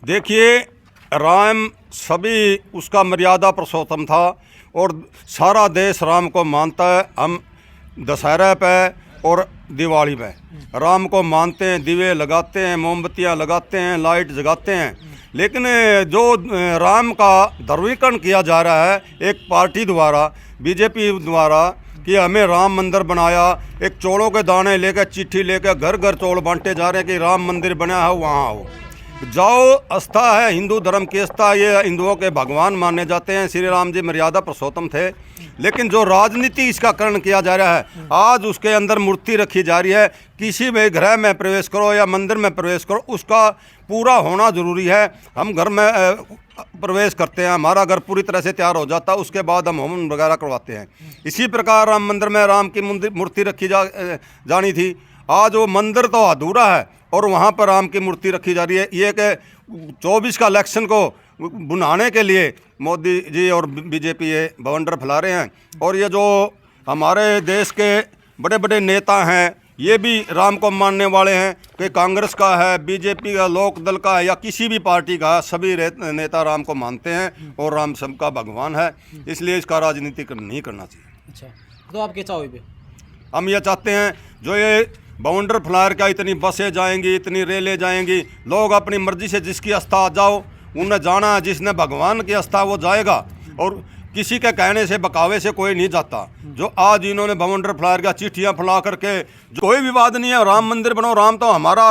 देखिए, राम सभी उसका मर्यादा पुरुषोत्तम था और सारा देश राम को मानता है। हम दशहरा पे और दिवाली पे राम को मानते हैं, दिवे लगाते हैं, मोमबत्तियां लगाते हैं, लाइट जगाते हैं। लेकिन जो राम का ध्रुवीकरण किया जा रहा है एक पार्टी द्वारा, बीजेपी द्वारा, कि हमें राम मंदिर बनाया, एक चौलों के दाने लेकर चिट्ठी लेकर घर घर चौल बांटे जा रहे हैं कि राम मंदिर बना है वहाँ आओ। जाओ, आस्था है, हिंदू धर्म की आस्था, ये हिंदुओं के भगवान माने जाते हैं। श्री राम जी मर्यादा पुरुषोत्तम थे। लेकिन जो राजनीति इसका करण किया जा रहा है, आज उसके अंदर मूर्ति रखी जा रही है। किसी भी गृह में प्रवेश करो या मंदिर में प्रवेश करो, उसका पूरा होना जरूरी है। हम घर में प्रवेश करते हैं, हमारा घर पूरी तरह से तैयार हो जाता है, उसके बाद हम होम वगैरह करवाते हैं। इसी प्रकार राम मंदिर में राम की मूर्ति रखी जानी थी। आज वो मंदिर तो अधूरा है और वहाँ पर राम की मूर्ति रखी जा रही है। ये कि 24 का इलेक्शन को बुनाने के लिए मोदी जी और बीजेपी ये बवंडर फैला रहे हैं। और ये जो हमारे देश के बड़े बड़े नेता हैं, ये भी राम को मानने वाले हैं कि कांग्रेस का है, बीजेपी का, लोक दल का है या किसी भी पार्टी का, सभी नेता राम को मानते हैं और राम सबका भगवान है। इसलिए इसका राजनीति नहीं करना चाहिए। अच्छा, तो आप क्या चाहोगे? हम ये चाहते हैं जो ये बाउंडर फ्लायर का इतनी बसें जाएंगी, इतनी रेलें जाएंगी, लोग अपनी मर्जी से जिसकी आस्था जाओ, उन्हें जाना है। जिसने भगवान की आस्था वो जाएगा और किसी के कहने से बकावे से कोई नहीं जाता। जो आज इन्होंने बाउंडर फ्लायर का चिट्ठियाँ फैला करके, कोई विवाद नहीं है, राम मंदिर बनाओ, राम तो हमारा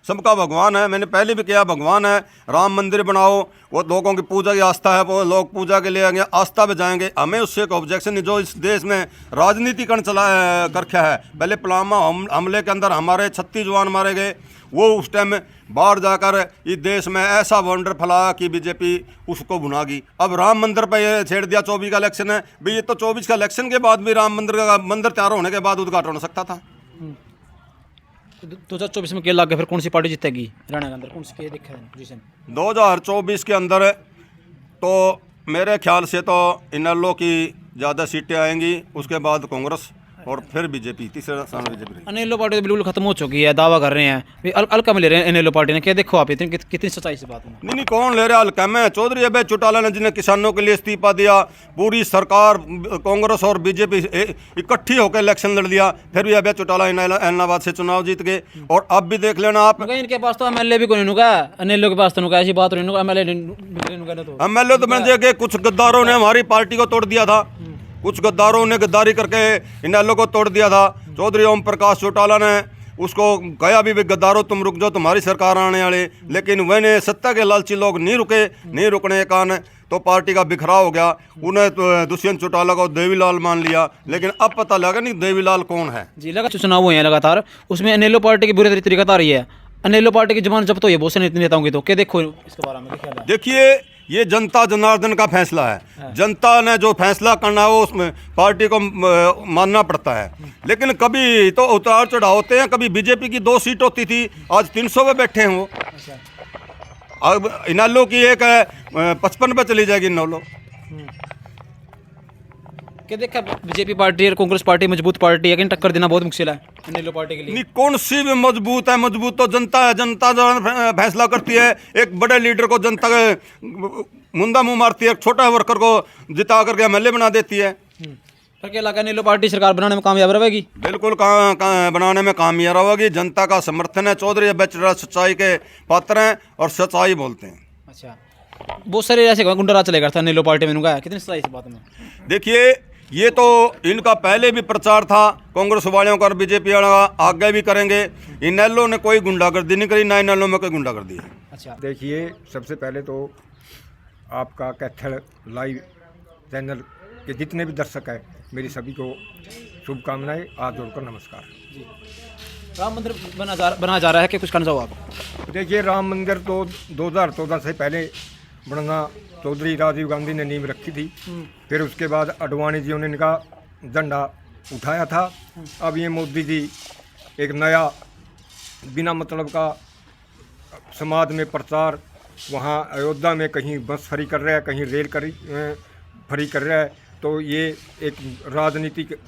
सबका भगवान है। मैंने पहले भी किया, भगवान है, राम मंदिर बनाओ। वो लोगों की पूजा की आस्था है, वो लोग पूजा के लिए आएंगे, आस्था पे जाएंगे, हमें उससे कोई ऑब्जेक्शन नहीं। जो इस देश में राजनीतिकरण चला करके है, पहले पुलवामा हमले के अंदर हमारे 36 जवान मारे गए, वो उस टाइम बाहर जाकर इस देश में ऐसा वंडर फैलाया कि बीजेपी उसको भुनागी। अब राम मंदिर पर ये छेड़ दिया, 24 का इलेक्शन है भाई, ये तो 24 का इलेक्शन के बाद भी राम मंदिर का मंदिर तैयार होने के बाद उद्घाटन हो सकता था। 2024 में क्या लग गया, फिर कौन सी पार्टी जीतेगी हरियाणा के अंदर? कौन सी दिखा है पोजीशन 2024 के अंदर? तो मेरे ख्याल से तो इनेलो की ज़्यादा सीटें आएंगी, उसके बाद कांग्रेस और फिर बीजेपी, तीसरा स्थान बीजेपी रहेगी। इनेलो पार्टी तो बिल्कुल खत्म हो चुकी है, दावा कर रहे हैं हल्का में ले रहे हैं इनेलो पार्टी ने। क्या देखो आप इतनी कितनी सच्चाई से बात है? नहीं, कौन ले रहा हल्का में? चौधरी अबे चौटाला ने जिन्हें किसानों के लिए इस्तीफा दिया, पूरी सरकार कांग्रेस और बीजेपी इकट्ठी होकर इलेक्शन लड़ लिया, फिर भी अबे चौटाला एलनाबाद से चुनाव जीत गए। और अब भी देख लेना आप, इनके पास तो एमएलए भी कोई नुका, इनेलो के पास तो नुका, ऐसी बात नहीं, एमएलए तो बन जाएंगे। कुछ गद्दारों ने हमारी पार्टी को तोड़ दिया था, कुछ गद्दारों ने गद्दारी करके इनेलो को तोड़ दिया था। चौधरी ओम प्रकाश चौटाला ने उसको कहा भी गद्दारों तुम रुक जाओ, तुम्हारी सरकार आने वाले। लेकिन वह सत्ता के लालची लोग नहीं रुके, नहीं रुकने के कारण तो पार्टी का बिखराव हो गया। उन्हें तो दुष्यंत चौटाला को देवीलाल मान लिया, लेकिन अब पता लगा नहीं देवीलाल कौन है। जी, लगा चुनाव हुए हैं लगातार, उसमें इनेलो पार्टी की बुरी तरीके आ रही है। इनेलो पार्टी की जमान जब्त तो ये बहुत से नेताओं की, तो क्या देखो इसके बारे में? देखिए, ये जनता जनार्दन का फैसला है। जनता ने जो फैसला करना हो उसमें पार्टी को मानना पड़ता है। लेकिन कभी तो उतार चढ़ाव होते हैं, कभी बीजेपी की 2 सीट होती थी, आज 300 पे बैठे हैं वो। अब इनेलो की एक 55 पे चली जाएगी इनेलो। क्या देखा, बीजेपी पार्टी और कांग्रेस पार्टी मजबूत पार्टी है, लेकिन टक्कर देना बहुत मुश्किल है इनेलो पार्टी के लिए। नहीं, कौन सी भी मजबूत है? मजबूत तो जनता है, जनता जो फैसला करती है। एक बड़े लीडर को जनता मुंदा मुंह मारती है, छोटा वर्कर को जिता करके एमएलए बना देती है। फिर क्या लगा, इनेलो पार्टी सरकार बनाने में कामयाब रहेगी? बिल्कुल बनाने में कामयाब होगी। जनता का समर्थन है। चौधरी अबे चौटाला सच्चाई के पात्र हैं और सच्चाई बोलते हैं। अच्छा, बहुत सारे ऐसे गुंडा राज चलेगा था इनेलो पार्टी में, उनका कितनी सच्चाई इस बात में? देखिए, ये तो इनका पहले भी प्रचार था, कांग्रेस वालों का और बीजेपी वालों का, आगे भी करेंगे। इनेलो ने कोई गुंडागर्दी नहीं करी, ना इनेलो में कोई गुंडागर्दी है। अच्छा, देखिए, सबसे पहले तो आपका कैथल लाइव चैनल के जितने भी दर्शक हैं, मेरी सभी को शुभकामनाएं, हाथ जोड़कर नमस्कार। जी, राम मंदिर बना जा रहा है कि कुछ कहना चाहो आप? देखिए, राम मंदिर तो 2014 से पहले बनना चौधरी राजीव गांधी ने नींव रखी थी। फिर उसके बाद अडवाणी जी ने इनका झंडा उठाया था। अब ये मोदी जी एक नया बिना मतलब का समाज में प्रचार, वहाँ अयोध्या में कहीं बस फ्री कर रहा है, कहीं रेल फ्री कर रहा है। तो ये एक राजनीतिक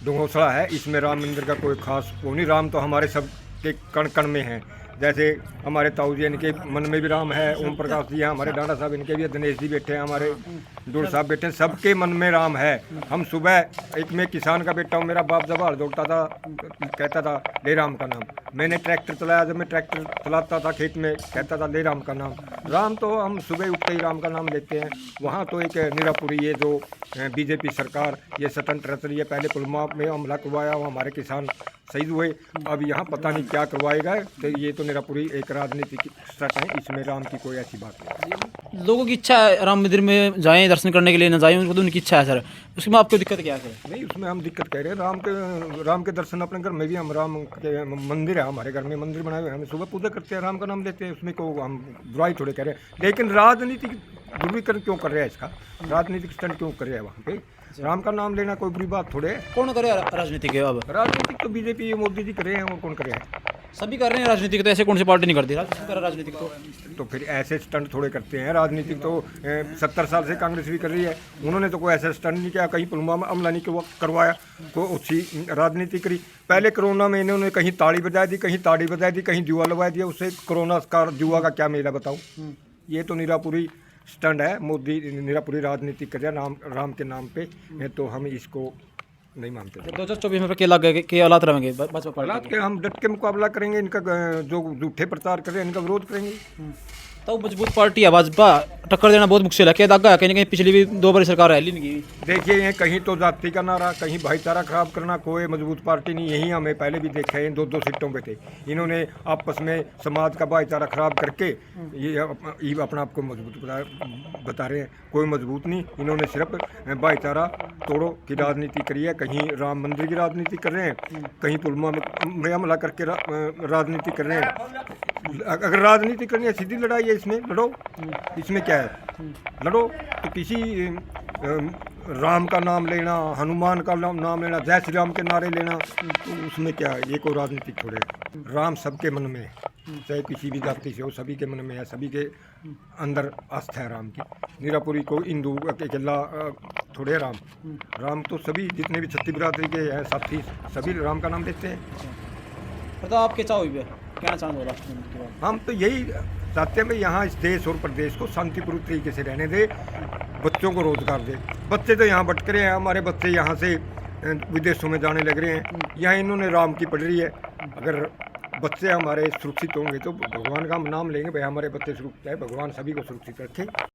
घोषणा है, इसमें राम मंदिर का कोई खास वो नहीं। राम तो हमारे सब के कण कण में है। जैसे हमारे ताऊ जी इनके मन में भी राम है, ओम प्रकाश जी हैं हमारे डांडा साहब, इनके भी दिनेश जी बैठे हैं, हमारे डोर साहब बैठे हैं, सबके मन में राम है। हम सुबह एक मैं किसान का बेटा हूँ, मेरा बाप जब हल जोतता था कहता था ले राम का नाम। मैंने ट्रैक्टर चलाया, जब मैं ट्रैक्टर चलाता था खेत में कहता था ले राम का नाम। राम तो हम सुबह उठते ही राम का नाम लेते हैं। वहाँ तो एक निरापुरी ये जो बीजेपी सरकार ये स्वतंत्र रच रही है, पहले पुलवामा में हमला करवाया, वो हमारे किसान शहीद हुए, अब यहाँ पता नहीं क्या करवाएगा। तो ये तो निरापुरी एक राजनीतिक स्टंट है, इसमें राम की कोई ऐसी बात नहीं। लोगों की इच्छा है राम मंदिर में जाएं दर्शन करने के लिए, न जाएं उनको तो उनकी इच्छा है सर, उसमें आपको दिक्कत क्या है सर? नहीं, उसमें हम दिक्कत कह रहे हैं राम के दर्शन अपने घर में भी, हम राम के मंदिर है हमारे घर में, मंदिर बनाए हुए हैं, हम सुबह पूजा करते हैं, राम का नाम लेते हैं, उसमें को हम बुराई थोड़े कह रहे हैं। लेकिन राजनीतिक ध्रुवीकरण क्यों कर रहे हैं, इसका राजनीतिक स्टंट क्यों कर रहे हैं वहाँ पे? राम का नाम लेना कोई बुरी बात थोड़े है। कौन करे राजनीति के अब? राजनीतिक तो बीजेपी मोदी जी कर रहे हैं, और कौन कर रहे हैं? सभी कर रहे हैं राजनीतिक, तो ऐसे कौन सी पार्टी नहीं करती राजनीतिक? तो फिर ऐसे स्टंट थोड़े करते हैं राजनीतिक, तो 70 साल से कांग्रेस भी कर रही है, उन्होंने तो कोई ऐसा स्टंट नहीं किया, कहीं पुलवामा हमला नहीं करवाया, कोई अच्छी राजनीति करी। पहले कोरोना में इन्होंने कहीं ताड़ी बजा दी, कहीं ताड़ी बजा दी, कहीं जुआ लगवा दिया, उससे कोरोना का जुआ का क्या मेला बताऊँ? ये तो निरापुरी स्टंट है, मोदी निरापुरी राजनीति कर रहा है राम के नाम पे, तो हम इसको नहीं मानते। 2024 में क्या लग गए, क्या हालात रहेंगे भाजपा हालात के हम डट के मुकाबला करेंगे, इनका जो झूठे प्रचार कर रहे हैं इनका विरोध करेंगे। तो मजबूत पार्टी है भाजपा, टक्कर देना बहुत मुश्किल है, क्या दागा है? कहीं ना कहीं पिछली भी 2 बार सरकार है नहीं। देखिए ये कहीं तो जाति का नारा, कहीं भाईचारा खराब करना, कोई मजबूत पार्टी नहीं। यही हमें पहले भी देखा है, इन 2-2 सीटों पे थे, इन्होंने आपस में समाज का भाईचारा खराब करके ये अपना आप को मजबूत बता रहे हैं। कोई मजबूत नहीं, इन्होंने सिर्फ भाईचारा तोड़ो की राजनीति करी है। कहीं राम मंदिर की राजनीति कर रहे हैं, कहीं पुलवामा में हमला करके राजनीति कर रहे हैं। अगर राजनीति करनी है सीधी लड़ाई है, इसमें लड़ो, इसमें क्या है, लड़ो। तो किसी राम का नाम लेना, हनुमान का नाम लेना, जय श्री राम के नारे लेना, तो उसमें क्या है? ये कोई राजनीतिक थोड़े है। राम सबके मन में है, चाहे किसी भी जाति से हो, सभी के मन में है, सभी के अंदर आस्था है राम की। निरापुरी को हिंदू अकेला थोड़े राम तो सभी जितने भी छत्तीस बिरादरी के हैं साथी सभी राम का नाम लेते हैं। तो आपके चाहो क्या चाहोगे राष्ट्र में? हम तो यही चाहते हैं भाई यहाँ इस देश और प्रदेश को शांतिपूर्ण तरीके से रहने दे, बच्चों को रोजगार दे। बच्चे तो यहाँ भटक रहे हैं, हमारे बच्चे यहाँ से विदेशों में जाने लग रहे हैं, यहाँ इन्होंने राम की पढ़ रही है। अगर बच्चे हमारे सुरक्षित होंगे तो भगवान का हम नाम लेंगे, भाई हमारे बच्चे सुरक्षित है, भगवान सभी को सुरक्षित रखे।